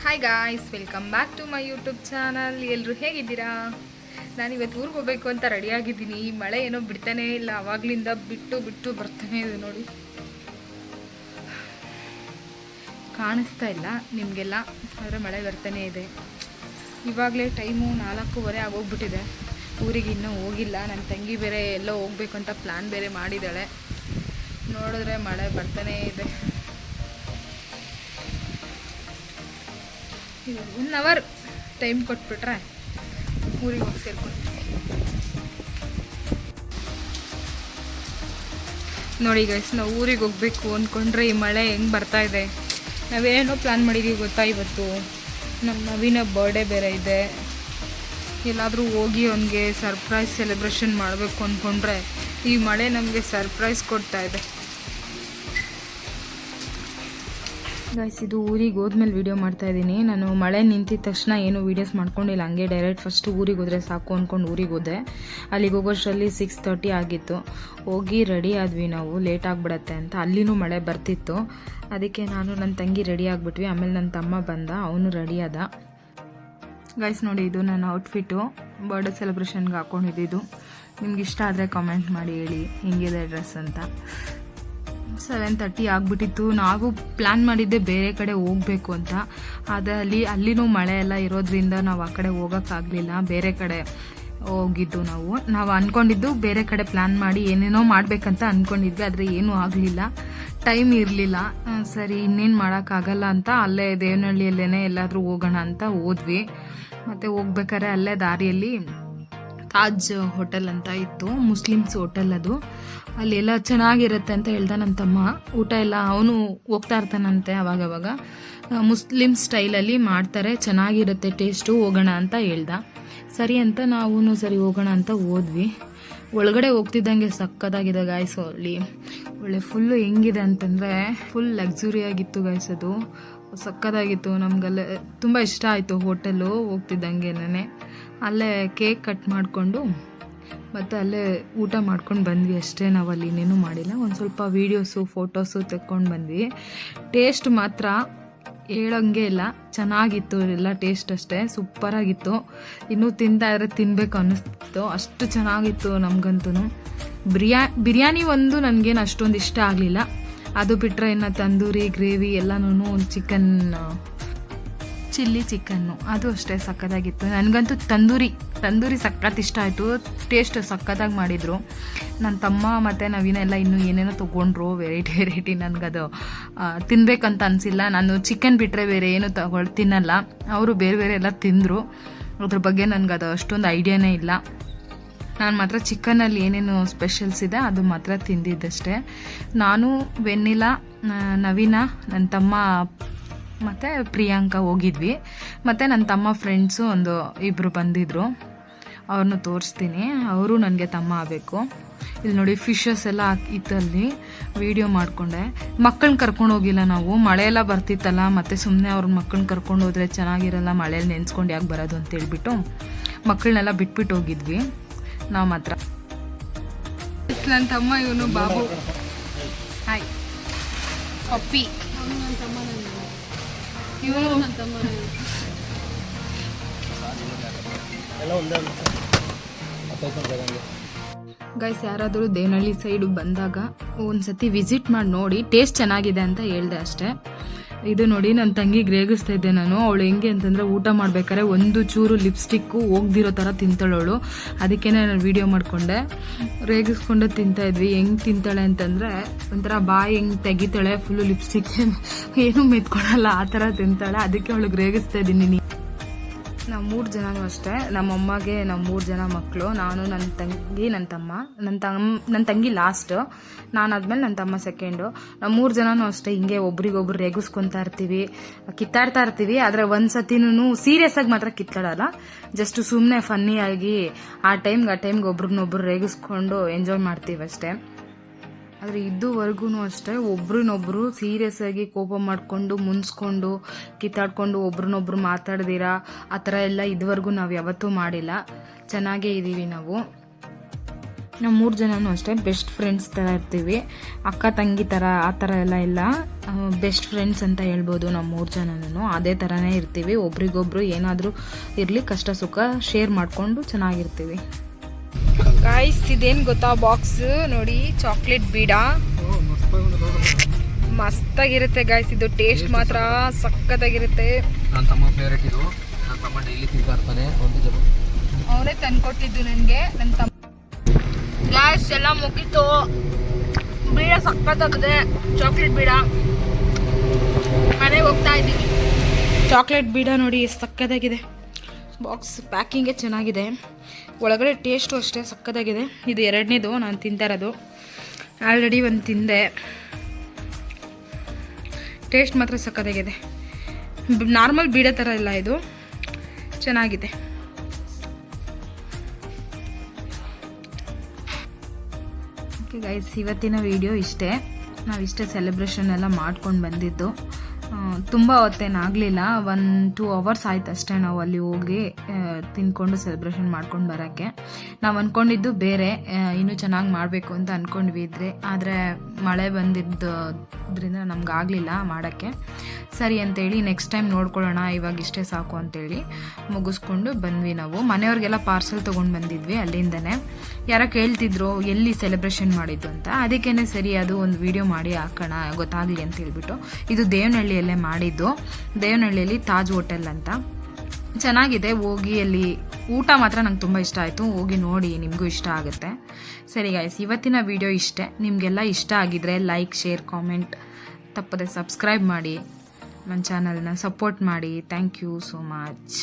Hi guys, welcome back to my YouTube channel. ಎಲ್ಲರೂ ಹೇಗಿದ್ದೀರಾ? ನಾನಿವತ್ತು ಊರಿಗೆ ಹೋಗಬೇಕು ಅಂತ ರೆಡಿಯಾಗಿದ್ದೀನಿ. ಈ ಮಳೆ ಏನೋ ಬಿಡ್ತಾನೇ ಇಲ್ಲ, ಆವಾಗಲಿಂದ ಬಿಟ್ಟು ಬರ್ತಾನೆ ಇದೆ ನೋಡಿ. ಕಾಣಿಸ್ತಾ ಇಲ್ಲ ನಿಮಗೆಲ್ಲ, ಆದರೆ ಮಳೆ ಬರ್ತಾನೆ ಇದೆ. ಇವಾಗಲೇ ಟೈಮು 4:15 ಆಗೋಗ್ಬಿಟ್ಟಿದೆ. ಊರಿಗೆ ಇನ್ನೂ ಹೋಗಿಲ್ಲ. ನನ್ನ ತಂಗಿ ಬೇರೆ ಎಲ್ಲೋ ಹೋಗ್ಬೇಕು ಅಂತ ಪ್ಲ್ಯಾನ್ ಬೇರೆ ಮಾಡಿದ್ದಾಳೆ. ನೋಡಿದ್ರೆ ಮಳೆ ಬರ್ತಾನೇ ಇದೆ. 1 ಅವರ್ ಟೈಮ್ ಕೊಟ್ಬಿಟ್ರೆ ಊರಿಗೆ ಹೋಗಿ ಸೇರ್ಕೊಂಡು ನೋಡಿ ಗೈಸ್, ನಾವು ಊರಿಗೆ ಹೋಗ್ಬೇಕು ಅಂದ್ಕೊಂಡ್ರೆ ಈ ಮಳೆ ಹೆಂಗೆ ಬರ್ತಾ ಇದೆ. ನಾವೇನೋ ಪ್ಲ್ಯಾನ್ ಮಾಡಿದ್ದೀವಿ ಗೊತ್ತಾ, ಇವತ್ತು ನಮ್ಮ ನವೀನ ಬರ್ಡೇ ಬೇರೆ ಇದೆ. ಎಲ್ಲಾದರೂ ಹೋಗಿ ಅವನಿಗೆ ಸರ್ಪ್ರೈಸ್ ಸೆಲೆಬ್ರೇಷನ್ ಮಾಡಬೇಕು ಅಂದ್ಕೊಂಡ್ರೆ ಈ ಮಳೆ ನಮಗೆ ಸರ್ಪ್ರೈಸ್ ಕೊಡ್ತಾ ಇದೆ. ಗೈಸ್, ಇದು ಊರಿಗೆ ಹೋದ್ಮೇಲೆ ವೀಡಿಯೋ ಮಾಡ್ತಾಯಿದ್ದೀನಿ. ನಾನು ಮಳೆ ನಿಂತಿದ ತಕ್ಷಣ ಏನು ವೀಡಿಯೋಸ್ ಮಾಡ್ಕೊಂಡಿಲ್ಲ, ಹಂಗೆ ಡೈರೆಕ್ಟ್ ಫಸ್ಟ್ ಊರಿಗೆ ಹೋದರೆ ಸಾಕು ಅಂದ್ಕೊಂಡು ಊರಿಗೆ ಹೋದೆ. ಅಲ್ಲಿಗೆ ಹೋಗೋಷ್ಟರಲ್ಲಿ 6:30 ಆಗಿತ್ತು. ಹೋಗಿ ರೆಡಿ ಆದ್ವಿ ನಾವು, ಲೇಟ್ ಆಗಿಬಿಡತ್ತೆ ಅಂತ. ಅಲ್ಲಿನೂ ಮಳೆ ಬರ್ತಿತ್ತು. ಅದಕ್ಕೆ ನಾನು ನನ್ನ ತಂಗಿ ರೆಡಿ ಆಗಿಬಿಟ್ವಿ. ಆಮೇಲೆ ನನ್ನ ತಮ್ಮ ಬಂದ, ಅವನು ರೆಡಿ ಆದ. ಗೈಸ್ ನೋಡಿ, ಇದು ನನ್ನ ಔಟ್ಫಿಟ್ಟು, ಬರ್ಡೇ ಸೆಲೆಬ್ರೇಷನ್ಗೆ ಹಾಕ್ಕೊಂಡಿದ್ದು. ನಿಮ್ಗೆ ಇಷ್ಟ ಆದರೆ ಕಾಮೆಂಟ್ ಮಾಡಿ ಹೇಳಿ ಹಿಂಗಿದೆ ಡ್ರೆಸ್ ಅಂತ. 7:30 ಆಗಿಬಿಟ್ಟಿತ್ತು. ನಾವು ಪ್ಲ್ಯಾನ್ ಮಾಡಿದ್ದೆ ಬೇರೆ ಕಡೆ ಹೋಗಬೇಕು ಅಂತ. ಆದರೆ ಅಲ್ಲಿನೂ ಮಳೆ ಎಲ್ಲ ಇರೋದ್ರಿಂದ ನಾವು ಆ ಕಡೆ ಹೋಗೋಕ್ಕಾಗಲಿಲ್ಲ. ಬೇರೆ ಕಡೆ ಹೋಗಿದ್ದು ನಾವು ಅಂದ್ಕೊಂಡಿದ್ದು ಬೇರೆ ಕಡೆ ಪ್ಲ್ಯಾನ್ ಮಾಡಿ ಏನೇನೋ ಮಾಡಬೇಕಂತ ಅಂದ್ಕೊಂಡಿದ್ವಿ. ಆದರೆ ಏನೂ ಆಗಲಿಲ್ಲ, ಟೈಮ್ ಇರಲಿಲ್ಲ. ಸರಿ, ಇನ್ನೇನು ಮಾಡೋಕ್ಕಾಗಲ್ಲ ಅಂತ ಅಲ್ಲೇ ದೇವನಹಳ್ಳಿಯಲ್ಲೇ ಎಲ್ಲಾದರೂ ಹೋಗೋಣ ಅಂತ ಹೋದ್ವಿ. ಮತ್ತು ಹೋಗ್ಬೇಕಾದ್ರೆ ಅಲ್ಲೇ ದಾರಿಯಲ್ಲಿ ತಾಜ್ ಹೋಟೆಲ್ ಅಂತ ಇತ್ತು, ಮುಸ್ಲಿಮ್ಸ್ ಹೋಟೆಲ್ ಅದು. ಅಲ್ಲಿ ಎಲ್ಲ ಚೆನ್ನಾಗಿರುತ್ತೆ ಅಂತ ಹೇಳ್ದ ನನ್ನ ತಮ್ಮ. ಊಟ ಎಲ್ಲ ಅವನು ಹೋಗ್ತಾ ಇರ್ತಾನಂತೆ ಅವಾಗವಾಗ. ಮುಸ್ಲಿಮ್ ಸ್ಟೈಲಲ್ಲಿ ಮಾಡ್ತಾರೆ, ಚೆನ್ನಾಗಿರುತ್ತೆ ಟೇಸ್ಟು, ಹೋಗೋಣ ಅಂತ ಹೇಳ್ದ. ಸರಿ ಅಂತ ನಾವು ಸರಿ ಹೋಗೋಣ ಅಂತ ಹೋದ್ವಿ. ಒಳಗಡೆ ಹೋಗ್ತಿದ್ದಂಗೆ ಸಕ್ಕತ್ತಾಗಿದೆ ಗಾಯ್ಸ್. ಅಲ್ಲಿ ಒಳ್ಳೆ ಫುಲ್ಲು ಹೆಂಗಿದೆ ಅಂತಂದರೆ ಫುಲ್ ಲಕ್ಸುರಿ ಆಗಿತ್ತು ಗಾಯ್ಸ್. ಅದು ಸಕ್ಕತ್ತಾಗಿತ್ತು. ನಮಗಲ್ಲೇ ತುಂಬ ಇಷ್ಟ ಆಯಿತು ಹೋಟೆಲು. ಹೋಗ್ತಿದ್ದಂಗೆನೇ ಅಲ್ಲೇ ಕೇಕ್ ಕಟ್ ಮಾಡಿಕೊಂಡು ಮತ್ತು ಅಲ್ಲೇ ಊಟ ಮಾಡ್ಕೊಂಡು ಬಂದ್ವಿ ಅಷ್ಟೇ. ನಾವು ಅಲ್ಲಿ ಇನ್ನೇನು ಮಾಡಿಲ್ಲ. ಒಂದು ಸ್ವಲ್ಪ ವೀಡಿಯೋಸು ಫೋಟೋಸು ತೆಕ್ಕೊಂಡು ಬಂದ್ವಿ. ಟೇಸ್ಟ್ ಮಾತ್ರ ಹೇಳೋಂಗೆ ಇಲ್ಲ, ಚೆನ್ನಾಗಿತ್ತು ಎಲ್ಲ. ಟೇಸ್ಟ್ ಅಷ್ಟೇ ಸೂಪರಾಗಿತ್ತು. ಇನ್ನೂ ತಿಂತಾ ಇದ್ರೆ ತಿನ್ನಬೇಕು ಅನ್ನಿಸ್ತಿತ್ತು, ಅಷ್ಟು ಚೆನ್ನಾಗಿತ್ತು ನಮಗಂತೂ. ಬಿರಿಯಾನಿ ಒಂದು ನನಗೇನು ಅಷ್ಟೊಂದು ಇಷ್ಟ ಆಗಲಿಲ್ಲ. ಅದು ಬಿಟ್ಟರೆ ಇನ್ನು ತಂದೂರಿ ಗ್ರೇವಿ ಎಲ್ಲನೂ, ಚಿಕನ್ ಚಿಲ್ಲಿ ಚಿಕನ್ನು ಅದು ಅಷ್ಟೇ ಸಕ್ಕತ್ತಾಗಿತ್ತು. ನನಗಂತೂ ತಂದೂರಿ ಸಖತ್ ಇಷ್ಟ ಆಯಿತು. ಟೇಸ್ಟ್ ಸಖತ್ತಾಗಿ ಮಾಡಿದರು. ನನ್ನ ತಮ್ಮ ಮತ್ತು ನವೀನ ಎಲ್ಲ ಇನ್ನೂ ಏನೇನೋ ತೊಗೊಂಡ್ರು, ವೆರೈಟಿ. ನನಗದು ತಿನ್ನಬೇಕಂತ ಅನಿಸಿಲ್ಲ. ನಾನು ಚಿಕನ್ ಬಿಟ್ಟರೆ ಬೇರೆ ಏನು ತಿನ್ನಲ್ಲ. ಅವರು ಬೇರೆ ಎಲ್ಲ ತಿಂದರು. ಅದ್ರ ಬಗ್ಗೆ ನನಗದು ಅಷ್ಟೊಂದು ಐಡಿಯಾನೇ ಇಲ್ಲ. ನಾನು ಮಾತ್ರ ಚಿಕನಲ್ಲಿ ಏನೇನು ಸ್ಪೆಷಲ್ಸ್ ಇದೆ ಅದು ಮಾತ್ರ ತಿಂದಿದ್ದಷ್ಟೇ. ನಾನು, ವೆನ್ನಿಲಾ, ನವೀನ, ನನ್ನ ತಮ್ಮ ಮತ್ತು ಪ್ರಿಯಾಂಕಾ ಹೋಗಿದ್ವಿ. ಮತ್ತು ನನ್ನ ತಮ್ಮ ಫ್ರೆಂಡ್ಸು ಒಂದು 2 ಬಂದಿದ್ದರು. ಅವ್ರನ್ನೂ ತೋರಿಸ್ತೀನಿ. ಅವರು ನನಗೆ ತಮ್ಮ ಆಗಬೇಕು. ಇಲ್ಲಿ ನೋಡಿ, ಫಿಶಸ್ ಎಲ್ಲ ಇತ್ತಲ್ಲಿ. ವೀಡಿಯೋ ಮಾಡಿಕೊಂಡೆ. ಮಕ್ಕಳನ್ನ ಕರ್ಕೊಂಡು ಹೋಗಿಲ್ಲ ನಾವು, ಮಳೆ ಎಲ್ಲ ಬರ್ತಿತ್ತಲ್ಲ. ಮತ್ತು ಸುಮ್ಮನೆ ಅವ್ರ ಮಕ್ಕಳನ್ನ ಕರ್ಕೊಂಡು ಹೋದರೆ ಚೆನ್ನಾಗಿರಲ್ಲ, ಮಳೇಲಿ ನೆನೆಸ್ಕೊಂಡು ಯಾಕೆ ಬರೋದು ಅಂತೇಳ್ಬಿಟ್ಟು ಮಕ್ಕಳನ್ನೆಲ್ಲ ಬಿಟ್ಬಿಟ್ಟು ಹೋಗಿದ್ವಿ ನಾವು ಮಾತ್ರ. ನನ್ನ ತಮ್ಮ ಇವನು ಬಾಬು. ಹಾಯ್ ಪಪ್ಪಿ. ಇವರು ನನ್ನ ತಮ್ಮ. ಗೈಸ್, ಯಾರಾದರೂ ದೇವನಹಳ್ಳಿ ಸೈಡು ಬಂದಾಗ ಒಂದ್ಸತಿ ವಿಸಿಟ್ ಮಾಡಿ ನೋಡಿ. ಟೇಸ್ಟ್ ಚೆನ್ನಾಗಿದೆ ಅಂತ ಹೇಳ್ದೆ ಅಷ್ಟೇ. ಇದು ನೋಡಿ, ನನ್ನ ತಂಗಿಗೆ ರೇಗಿಸ್ತಾ ಇದ್ದೆ ನಾನು. ಅವಳು ಹೆಂಗೆ ಅಂತಂದರೆ, ಊಟ ಮಾಡ್ಬೇಕಾದ್ರೆ ಒಂದು ಚೂರು ಲಿಪ್ಸ್ಟಿಕ್ಕು ಹೋಗ್ದಿರೋ ಥರ ತಿಂತಾಳವಳು. ಅದಕ್ಕೇ ನಾನು ವೀಡಿಯೋ ಮಾಡಿಕೊಂಡೆ. ರೇಗಿಸ್ಕೊಂಡು ತಿಂತಾಯಿದ್ವಿ. ಹೆಂಗೆ ತಿಂತಾಳೆ ಅಂತಂದರೆ, ಒಂಥರ ಬಾಯಿ ಹೆಂಗೆ ತೆಗಿತಾಳೆ, ಫುಲ್ಲು ಲಿಪ್ಸ್ಟಿಕ್ ಏನೂ ಮೆತ್ಕೊಳಲ್ಲ, ಆ ಥರ ತಿಂತಾಳೆ. ಅದಕ್ಕೆ ಅವಳಿಗೆ ರೇಗಿಸ್ತಾ ಇದ್ದೀನಿ. ನಾವು 3 ಜನನೂ ಅಷ್ಟೇ. ನಮ್ಮಮ್ಮಗೆ ನಾವು 3 ಜನ ಮಕ್ಕಳು. ನಾನು, ನನ್ನ ತಂಗಿ, ನನ್ನ ತಮ್ಮ. ನನ್ನ ತಂಗಿ ಲಾಸ್ಟು, ನಾನಾದ್ಮೇಲೆ ನನ್ನ ತಮ್ಮ ಸೆಕೆಂಡು. ನಾವು 3 ಜನನೂ ಅಷ್ಟೇ. ಹಿಂಗೆ ಒಬ್ರಿಗೊಬ್ರು ರೇಗಿಸ್ಕೊತಾ ಇರ್ತೀವಿ, ಕಿತ್ತಾಡ್ತಾ ಇರ್ತೀವಿ. ಆದರೆ ಒಂದು ಸತಿನೂ ಸೀರಿಯಸ್ ಆಗಿ ಮಾತ್ರ ಕಿತ್ತಾಡಲ್ಲ. ಜಸ್ಟ್ ಸುಮ್ಮನೆ ಫನ್ನಿಯಾಗಿ ಆ ಟೈಮ್ಗೆ ಒಬ್ರನ್ನೊಬ್ರು ರೇಗಿಸ್ಕೊಂಡು ಎಂಜಾಯ್ ಮಾಡ್ತೀವಿ ಅಷ್ಟೇ. ಆದರೆ ಇದುವರೆಗೂ ಅಷ್ಟೇ ಒಬ್ರನ್ನೊಬ್ರು ಸೀರಿಯಸ್ ಆಗಿ ಕೋಪ ಮಾಡಿಕೊಂಡು ಮುನ್ಸ್ಕೊಂಡು ಕಿತ್ತಾಡ್ಕೊಂಡು ಒಬ್ರನ್ನೊಬ್ರು ಮಾತಾಡ್ದಿರಾ ಆ ಥರ ಎಲ್ಲ ಇದುವರೆಗೂ ನಾವು ಯಾವತ್ತೂ ಮಾಡಿಲ್ಲ. ಚೆನ್ನಾಗೇ ಇದ್ದೀವಿ ನಾವು. ನಾವು 3 ಜನನೂ ಅಷ್ಟೇ ಬೆಸ್ಟ್ ಫ್ರೆಂಡ್ಸ್ ಥರ ಇರ್ತೀವಿ. ಅಕ್ಕ ತಂಗಿ ಥರ ಆ ಥರ ಎಲ್ಲ ಇಲ್ಲ, ಬೆಸ್ಟ್ ಫ್ರೆಂಡ್ಸ್ ಅಂತ ಹೇಳ್ಬೋದು. ನಾವು 3 ಜನನೂ ಅದೇ ಥರನೇ ಇರ್ತೀವಿ. ಒಬ್ರಿಗೊಬ್ರು ಏನಾದರೂ ಇರಲಿ ಕಷ್ಟ ಸುಖ ಶೇರ್ ಮಾಡಿಕೊಂಡು ಚೆನ್ನಾಗಿರ್ತೀವಿ. ಗಾಯ್ಸ್ ಇದೇನು ಗೊತ್ತಾ ಬಾಕ್ಸ್ ನೋಡಿ, ಚಾಕ್ಲೇಟ್ ಬೀಡ ಮಸ್ತಾಗಿರುತ್ತೆ ಗಾಯ್ಸ್. ಇದು ಟೇಸ್ಟ್ ಮಾತ್ರ ಸಖತ್ತಾಗಿರುತ್ತೆ. ನನ್ನ ತಮ್ಮ ಫೇವರೇಟ್ ಇದು. ನನ್ನ ತಮ್ಮ ಡೈಲಿ ತಿಂತಾ ಇರ್ತಾನೆ. ಅವನೇ ತಂದ್ಕೊಟ್ಟಿದ್ದು ನನಗೆ. ನನ್ನ ತಮ್ಮ ಗಾಯ್ಸ್ ಎಲ್ಲ ಮುಗೀತು. ಬೀಡ ಸಖತ್ತಾಗಿದೆ, ಚಾಕ್ಲೇಟ್ ಬೀಡ. ಮನೆಗೆ ಹೋಗ್ತಾ ಇದ್ದೀವಿ. ಚಾಕ್ಲೇಟ್ ಬೀಡ ನೋಡಿ ಎಷ್ಟು ಸಖತ್ತಾಗಿದೆ. ಬಾಕ್ಸ್ ಪ್ಯಾಕಿಂಗೇ ಚೆನ್ನಾಗಿದೆ, ಒಳಗಡೆ ಟೇಸ್ಟು ಅಷ್ಟೇ ಸಖತ್ತಾಗಿದೆ. ಇದು 2ನೇದು ನಾನು ತಿಂತಾ ಇರೋದು. ಆಲ್ರೆಡಿ ಒಂದು ತಿಂದೆ, ಟೇಸ್ಟ್ ಮಾತ್ರ ಸಖತ್ತಾಗಿದೆ. ನಾರ್ಮಲ್ ಬೀಡ ಥರ ಇಲ್ಲ, ಇದು ಚೆನ್ನಾಗಿದೆ. ಓಕೆ ಗೈಸ್, ಇವತ್ತಿನ ವಿಡಿಯೋ ಇಷ್ಟೇ. ನಾವಿಷ್ಟೇ ಸೆಲೆಬ್ರೇಷನ್ ಎಲ್ಲ ಮಾಡ್ಕೊಂಡು ಬಂದಿದ್ದು. ತುಂಬ ಹೊತ್ತೇನಾಗಲಿಲ್ಲ, 1-2 ಅವರ್ಸ್ ಆಯ್ತು ಅಷ್ಟೇ ನಾವು ಅಲ್ಲಿ ಹೋಗಿ ತಿಂದ್ಕೊಂಡು ಸೆಲೆಬ್ರೇಷನ್ ಮಾಡ್ಕೊಂಡು ಬರೋಕ್ಕೆ. ನಾವು ಅಂದ್ಕೊಂಡಿದ್ದು ಬೇರೆ, ಇನ್ನೂ ಚೆನ್ನಾಗಿ ಮಾಡಬೇಕು ಅಂತ ಅಂದ್ಕೊಂಡ್ವಿ ಆದರೆ ಮಳೆ ಬಂದಿದ್ದರಿಂದ ನಮ್ಗೆ ಆಗಲಿಲ್ಲ ಮಾಡೋಕ್ಕೆ. ಸರಿ ಅಂತೇಳಿ ನೆಕ್ಸ್ಟ್ ಟೈಮ್ ನೋಡ್ಕೊಳ್ಳೋಣ, ಇವಾಗ ಇಷ್ಟೇ ಸಾಕು ಅಂತೇಳಿ ಮುಗಿಸ್ಕೊಂಡು ಬಂದ್ವಿ. ನಾವು ಮನೆಯವ್ರಿಗೆಲ್ಲ ಪಾರ್ಸೆಲ್ ತೊಗೊಂಡು ಬಂದಿದ್ವಿ ಅಲ್ಲಿಂದನೇ. ಯಾರೋ ಕೇಳ್ತಿದ್ರು ಎಲ್ಲಿ ಸೆಲೆಬ್ರೇಷನ್ ಮಾಡಿದ್ದು ಅಂತ, ಅದಕ್ಕೇ ಸರಿ ಅದು ಒಂದು ವಿಡಿಯೋ ಮಾಡಿ ಹಾಕೋಣ ಗೊತ್ತಾಗಲಿ ಅಂತ ಹೇಳ್ಬಿಟ್ಟು. ಇದು ದೇವನಹಳ್ಳಿಯಲ್ಲೇ ಮಾಡಿದ್ದು, ದೇವನಹಳ್ಳಿಯಲ್ಲಿ ತಾಜ್ ಹೋಟೆಲ್ ಅಂತ. ಚೆನ್ನಾಗಿದೆ, ಹೋಗಿ ಅಲ್ಲಿ ಊಟ ಮಾತ್ರ ನಂಗೆ ತುಂಬ ಇಷ್ಟ ಆಯಿತು. ಹೋಗಿ ನೋಡಿ, ನಿಮಗೂ ಇಷ್ಟ ಆಗುತ್ತೆ. ಸರಿ ಗಾಯ್ಸ್, ಇವತ್ತಿನ ವಿಡಿಯೋ ಇಷ್ಟೇ. ನಿಮಗೆಲ್ಲ ಇಷ್ಟ ಆಗಿದ್ರೆ ಲೈಕ್, ಶೇರ್, ಕಾಮೆಂಟ್ ತಪ್ಪದೆ ಸಬ್ಸ್ಕ್ರೈಬ್ ಮಾಡಿ, ನನ್ನ ಚಾನಲ್ನ ಸಪೋರ್ಟ್ ಮಾಡಿ. Thank you so much.